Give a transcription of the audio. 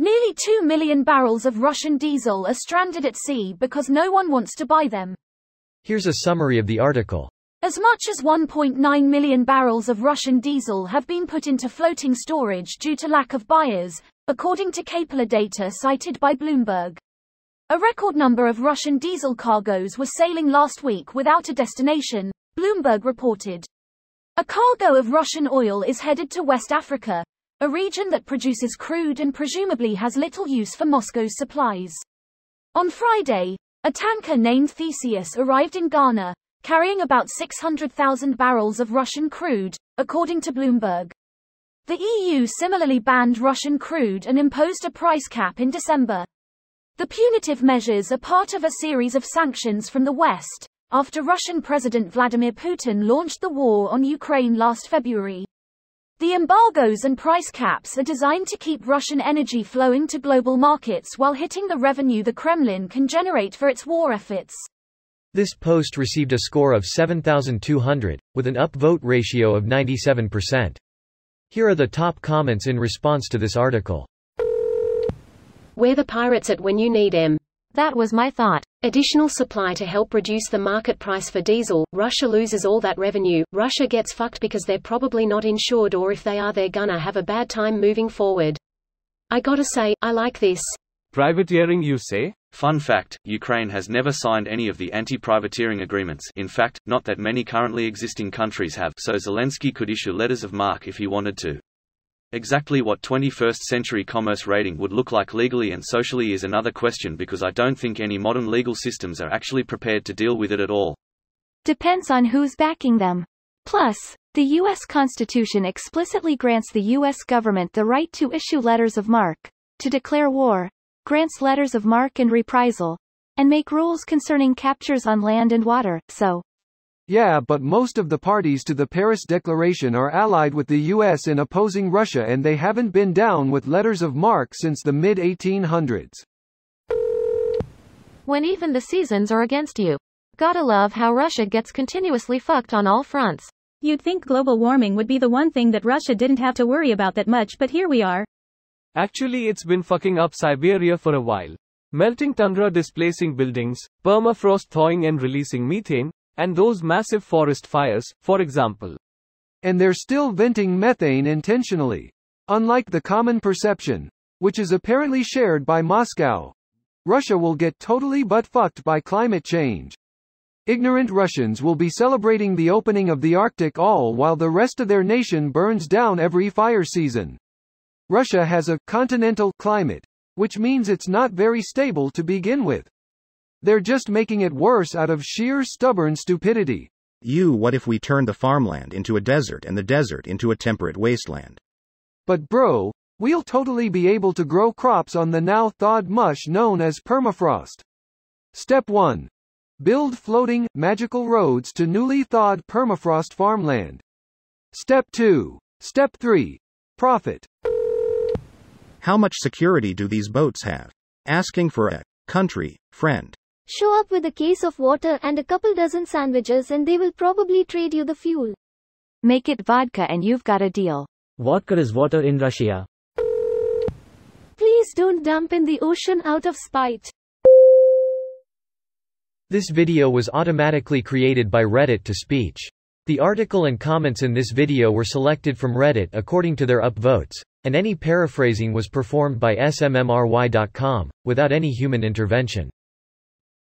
Nearly 2 million barrels of Russian diesel are stranded at sea because no one wants to buy them. Here's a summary of the article. As much as 1.9 million barrels of Russian diesel have been put into floating storage due to lack of buyers, according to Capella data cited by Bloomberg. A record number of Russian diesel cargoes were sailing last week without a destination, Bloomberg reported. A cargo of Russian oil is headed to West Africa, a region that produces crude and presumably has little use for Moscow's supplies. On Friday, a tanker named Theseus arrived in Ghana, carrying about 600,000 barrels of Russian crude, according to Bloomberg. The EU similarly banned Russian crude and imposed a price cap in December. The punitive measures are part of a series of sanctions from the West, after Russian President Vladimir Putin launched the war on Ukraine last February. The embargoes and price caps are designed to keep Russian energy flowing to global markets while hitting the revenue the Kremlin can generate for its war efforts. This post received a score of 7,200, with an upvote ratio of 97%. Here are the top comments in response to this article. We're the pirates at when you need 'em. That was my thought. Additional supply to help reduce the market price for diesel. Russia loses all that revenue. Russia gets fucked because they're probably not insured, or if they are, they're gonna have a bad time moving forward. I gotta say, I like this. Privateering, you say? Fun fact, Ukraine has never signed any of the anti-privateering agreements, in fact, not that many currently existing countries have, so Zelensky could issue letters of marque if he wanted to. Exactly what 21st century commerce raiding would look like legally and socially is another question, because I don't think any modern legal systems are actually prepared to deal with it at all. Depends on who's backing them. Plus, the U.S. Constitution explicitly grants the U.S. government the right to issue letters of marque, to declare war, grants letters of marque and reprisal, and make rules concerning captures on land and water, so. Yeah, but most of the parties to the Paris Declaration are allied with the U.S. in opposing Russia, and they haven't been down with letters of marque since the mid-1800s. When even the seasons are against you. Gotta love how Russia gets continuously fucked on all fronts. You'd think global warming would be the one thing that Russia didn't have to worry about that much, but here we are. Actually, it's been fucking up Siberia for a while. Melting tundra displacing buildings, permafrost thawing and releasing methane, and those massive forest fires, for example. And they're still venting methane intentionally. Unlike the common perception, which is apparently shared by Moscow, Russia will get totally butt-fucked by climate change. Ignorant Russians will be celebrating the opening of the Arctic all while the rest of their nation burns down every fire season. Russia has a continental climate, which means it's not very stable to begin with. They're just making it worse out of sheer stubborn stupidity. What if we turned the farmland into a desert and the desert into a temperate wasteland? But bro, we'll totally be able to grow crops on the now thawed mush known as permafrost. Step 1. Build floating, magical roads to newly thawed permafrost farmland. Step 2. Step 3. Profit. How much security do these boats have? Asking for a country friend. Show up with a case of water and a couple dozen sandwiches and they will probably trade you the fuel. Make it vodka and you've got a deal. Vodka is water in Russia. Please don't dump in the ocean out of spite. This video was automatically created by Reddit to speech. The article and comments in this video were selected from Reddit according to their upvotes, and any paraphrasing was performed by smmry.com, without any human intervention.